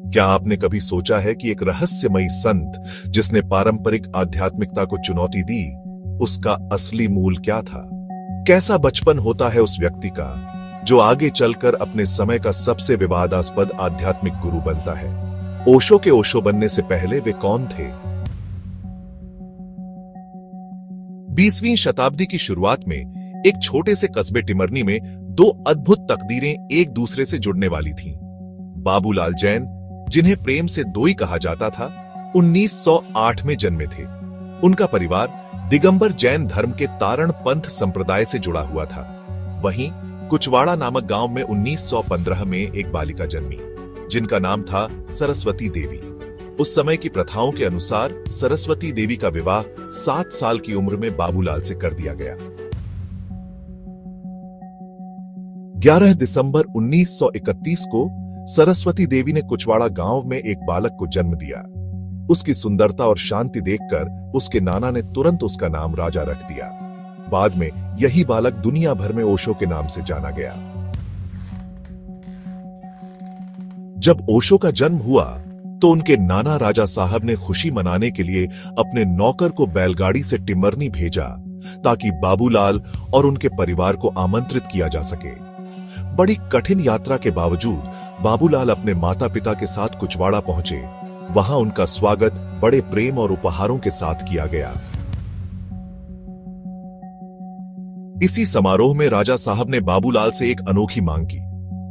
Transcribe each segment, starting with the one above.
क्या आपने कभी सोचा है कि एक रहस्यमयी संत जिसने पारंपरिक आध्यात्मिकता को चुनौती दी, उसका असली मूल क्या था? कैसा बचपन होता है उस व्यक्ति का जो आगे चलकर अपने समय का सबसे विवादास्पद आध्यात्मिक गुरु बनता है? ओशो के ओशो बनने से पहले वे कौन थे? 20वीं शताब्दी की शुरुआत में एक छोटे से कस्बे टिमरनी में दो अद्भुत तकदीरें एक दूसरे से जुड़ने वाली थीं। बाबूलाल जैन, जिन्हें प्रेम से दोई कहा जाता था, 1908 में जन्मे थे। उनका परिवार दिगंबर जैन धर्म के तारण पंथ संप्रदाय से जुड़ा हुआ था। वहीं कुचवाड़ा नामक गांव में 1915 में एक बालिका जन्मी, जिनका नाम था सरस्वती देवी। उस समय की प्रथाओं के अनुसार सरस्वती देवी का विवाह 7 साल की उम्र में बाबूलाल से कर दिया गया। 11 दिसंबर 1931 को सरस्वती देवी ने कुचवाड़ा गांव में एक बालक को जन्म दिया। उसकी सुंदरता और शांति देखकर उसके नाना ने तुरंत उसका नाम राजा रख दिया। बाद में यही बालक दुनिया भर में ओशो के नाम से जाना गया। जब ओशो का जन्म हुआ तो उनके नाना राजा साहब ने खुशी मनाने के लिए अपने नौकर को बैलगाड़ी से टिमरनी भेजा ताकि बाबूलाल और उनके परिवार को आमंत्रित किया जा सके। बड़ी कठिन यात्रा के बावजूद बाबूलाल अपने माता पिता के साथ कुचवाड़ा पहुंचे। वहां उनका स्वागत बड़े प्रेम और उपहारों के साथ किया गया। इसी समारोह में राजा साहब ने बाबूलाल से एक अनोखी मांग की।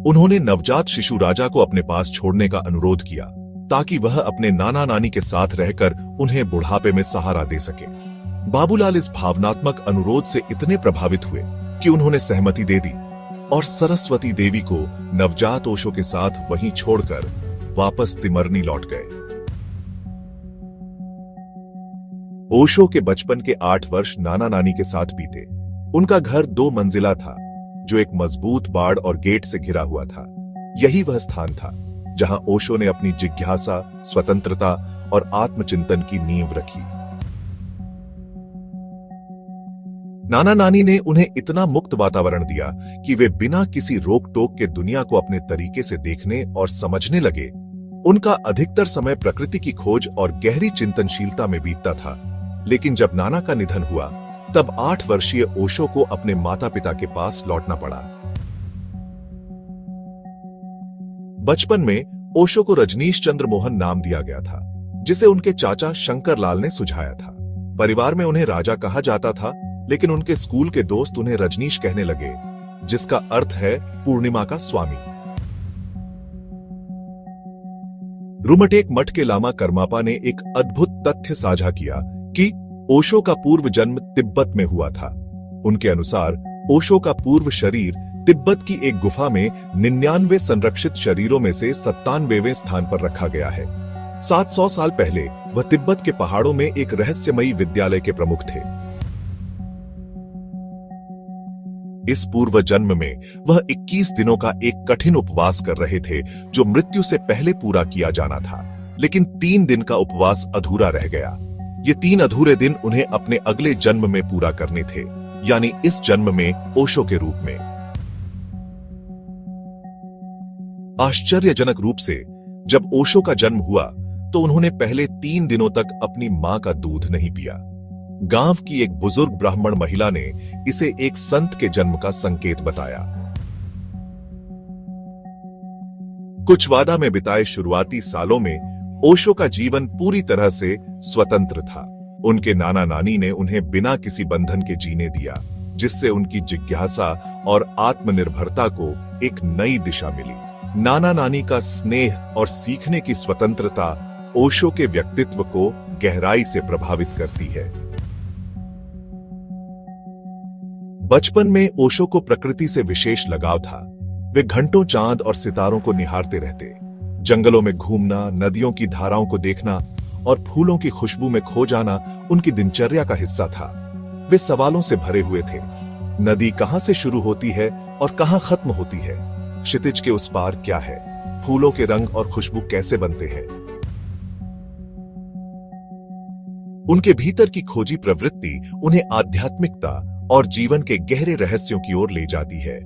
उन्होंने नवजात शिशु राजा को अपने पास छोड़ने का अनुरोध किया ताकि वह अपने नाना नानी के साथ रहकर उन्हें बुढ़ापे में सहारा दे सके। बाबूलाल इस भावनात्मक अनुरोध से इतने प्रभावित हुए कि उन्होंने सहमति दे दी और सरस्वती देवी को नवजात ओशो के साथ वहीं छोड़कर वापस तिमरनी लौट गए। ओशो के बचपन के 8 वर्ष नाना नानी के साथ बीते। उनका घर 2 मंजिला था जो एक मजबूत बाड़ और गेट से घिरा हुआ था। यही वह स्थान था जहां ओशो ने अपनी जिज्ञासा, स्वतंत्रता और आत्मचिंतन की नींव रखी। नाना नानी ने उन्हें इतना मुक्त वातावरण दिया कि वे बिना किसी रोक टोक के दुनिया को अपने तरीके से देखने और समझने लगे। उनका अधिकतर समय प्रकृति की खोज और गहरी चिंतनशीलता में बीतता था। लेकिन जब नाना का निधन हुआ तब 8 वर्षीय ओशो को अपने माता पिता के पास लौटना पड़ा। बचपन में ओशो को रजनीश चंद्र मोहन नाम दिया गया था, जिसे उनके चाचा शंकर लाल ने सुझाया था। परिवार में उन्हें राजा कहा जाता था, लेकिन उनके स्कूल के दोस्त उन्हें रजनीश कहने लगे, जिसका अर्थ है पूर्णिमा का स्वामी। रुमटेक मठ के लामा करमापा ने एक अद्भुत तथ्य साझा किया कि ओशो का पूर्व जन्म तिब्बत में हुआ था। उनके अनुसार ओशो का पूर्व शरीर तिब्बत की एक गुफा में 99 संरक्षित शरीरों में से 97वें स्थान पर रखा गया है। 700 साल पहले वह तिब्बत के पहाड़ों में एक रहस्यमयी विद्यालय के प्रमुख थे। इस पूर्व जन्म में वह 21 दिनों का एक कठिन उपवास कर रहे थे जो मृत्यु से पहले पूरा किया जाना था, लेकिन 3 दिन का उपवास अधूरा रह गया। ये 3 अधूरे दिन उन्हें अपने अगले जन्म में पूरा करने थे, यानी इस जन्म में ओशो के रूप में। आश्चर्यजनक रूप से जब ओशो का जन्म हुआ तो उन्होंने पहले 3 दिनों तक अपनी मां का दूध नहीं पिया। गांव की एक बुजुर्ग ब्राह्मण महिला ने इसे एक संत के जन्म का संकेत बताया। कुचवाड़ा में बिताए शुरुआती सालों में ओशो का जीवन पूरी तरह से स्वतंत्र था। उनके नाना नानी ने उन्हें बिना किसी बंधन के जीने दिया, जिससे उनकी जिज्ञासा और आत्मनिर्भरता को एक नई दिशा मिली। नाना नानी का स्नेह और सीखने की स्वतंत्रता ओशो के व्यक्तित्व को गहराई से प्रभावित करती है। बचपन में ओशो को प्रकृति से विशेष लगाव था। वे घंटों चांद और सितारों को निहारते रहते। जंगलों में घूमना, नदियों की धाराओं को देखना और फूलों की खुशबू में खो जाना उनकी दिनचर्या का हिस्सा था। वे सवालों से भरे हुए थे। नदी कहां से शुरू होती है और कहां खत्म होती है? क्षितिज के उस पार क्या है? फूलों के रंग और खुशबू कैसे बनते हैं? उनके भीतर की खोजी प्रवृत्ति उन्हें आध्यात्मिकता और जीवन के गहरे रहस्यों की ओर ले जाती है।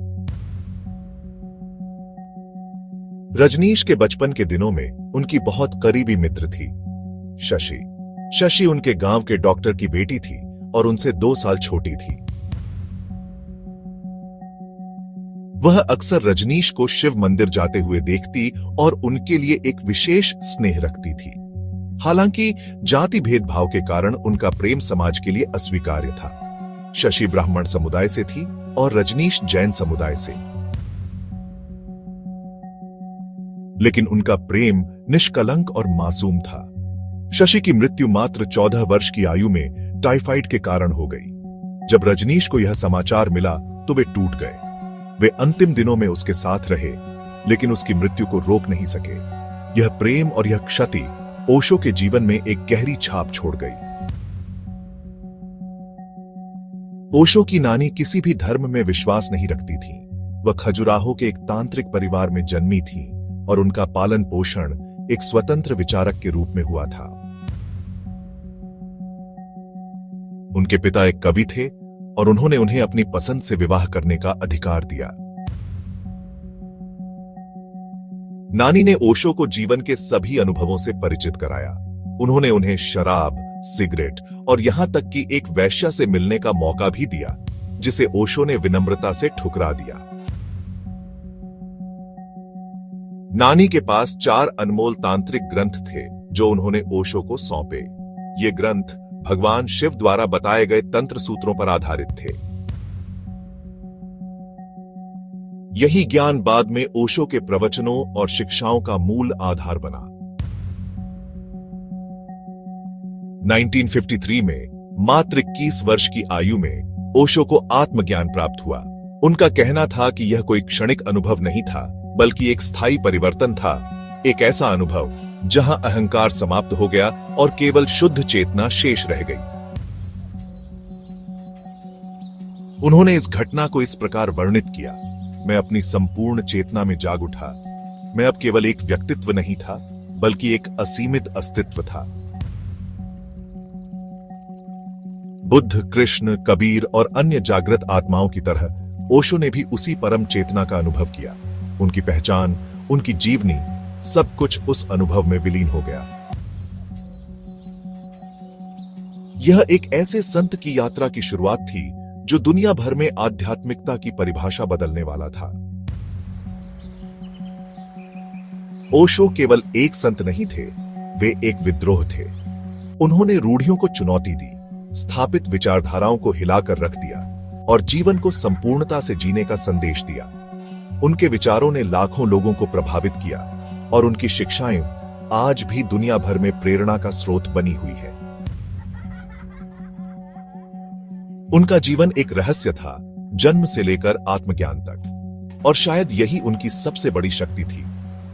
रजनीश के बचपन के दिनों में उनकी बहुत करीबी मित्र थी शशि। शशि उनके गांव के डॉक्टर की बेटी थी और उनसे 2 साल छोटी थी। वह अक्सर रजनीश को शिव मंदिर जाते हुए देखती और उनके लिए एक विशेष स्नेह रखती थी। हालांकि जाति भेदभाव के कारण उनका प्रेम समाज के लिए अस्वीकार्य था। शशि ब्राह्मण समुदाय से थी और रजनीश जैन समुदाय से। लेकिन उनका प्रेम निष्कलंक और मासूम था। शशि की मृत्यु मात्र 14 वर्ष की आयु में टाइफाइड के कारण हो गई। जब रजनीश को यह समाचार मिला तो वे टूट गए। वे अंतिम दिनों में उसके साथ रहे, लेकिन उसकी मृत्यु को रोक नहीं सके। यह प्रेम और यह क्षति ओशो के जीवन में एक गहरी छाप छोड़ गई। ओशो की नानी किसी भी धर्म में विश्वास नहीं रखती थी। वह खजुराहो के एक तांत्रिक परिवार में जन्मी थी और उनका पालन पोषण एक स्वतंत्र विचारक के रूप में हुआ था। उनके पिता एक कवि थे और उन्होंने उन्हें अपनी पसंद से विवाह करने का अधिकार दिया। नानी ने ओशो को जीवन के सभी अनुभवों से परिचित कराया। उन्होंने उन्हें शराब, सिगरेट और यहां तक कि एक वेश्या से मिलने का मौका भी दिया, जिसे ओशो ने विनम्रता से ठुकरा दिया। नानी के पास 4 अनमोल तांत्रिक ग्रंथ थे जो उन्होंने ओशो को सौंपे। ये ग्रंथ भगवान शिव द्वारा बताए गए तंत्र सूत्रों पर आधारित थे। यही ज्ञान बाद में ओशो के प्रवचनों और शिक्षाओं का मूल आधार बना। 1953 में मात्र 21 वर्ष की आयु में ओशो को आत्मज्ञान प्राप्त हुआ। उनका कहना था कि यह कोई क्षणिक अनुभव नहीं था, बल्कि एक स्थायी परिवर्तन था, एक ऐसा अनुभव जहां अहंकार समाप्त हो गया और केवल शुद्ध चेतना शेष रह गई। उन्होंने इस घटना को इस प्रकार वर्णित किया, मैं अपनी संपूर्ण चेतना में जाग उठा। मैं अब केवल एक व्यक्तित्व नहीं था, बल्कि एक असीमित अस्तित्व था। बुद्ध, कृष्ण, कबीर और अन्य जागृत आत्माओं की तरह ओशो ने भी उसी परम चेतना का अनुभव किया। उनकी पहचान, उनकी जीवनी, सब कुछ उस अनुभव में विलीन हो गया। यह एक ऐसे संत की यात्रा की शुरुआत थी जो दुनिया भर में आध्यात्मिकता की परिभाषा बदलने वाला था। ओशो केवल एक संत नहीं थे, वे एक विद्रोह थे। उन्होंने रूढ़ियों को चुनौती दी, स्थापित विचारधाराओं को हिलाकर रख दिया और जीवन को संपूर्णता से जीने का संदेश दिया। उनके विचारों ने लाखों लोगों को प्रभावित किया और उनकी शिक्षाएं आज भी दुनिया भर में प्रेरणा का स्रोत बनी हुई है। उनका जीवन एक रहस्य था, जन्म से लेकर आत्मज्ञान तक, और शायद यही उनकी सबसे बड़ी शक्ति थी।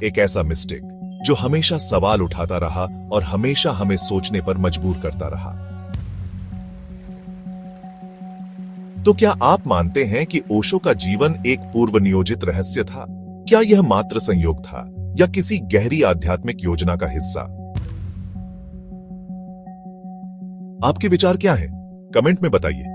एक ऐसा मिस्टिक जो हमेशा सवाल उठाता रहा और हमेशा हमें सोचने पर मजबूर करता रहा। तो क्या आप मानते हैं कि ओशो का जीवन एक पूर्व नियोजित रहस्य था? क्या यह मात्र संयोग था या किसी गहरी आध्यात्मिक योजना का हिस्सा? आपके विचार क्या हैं? कमेंट में बताइए।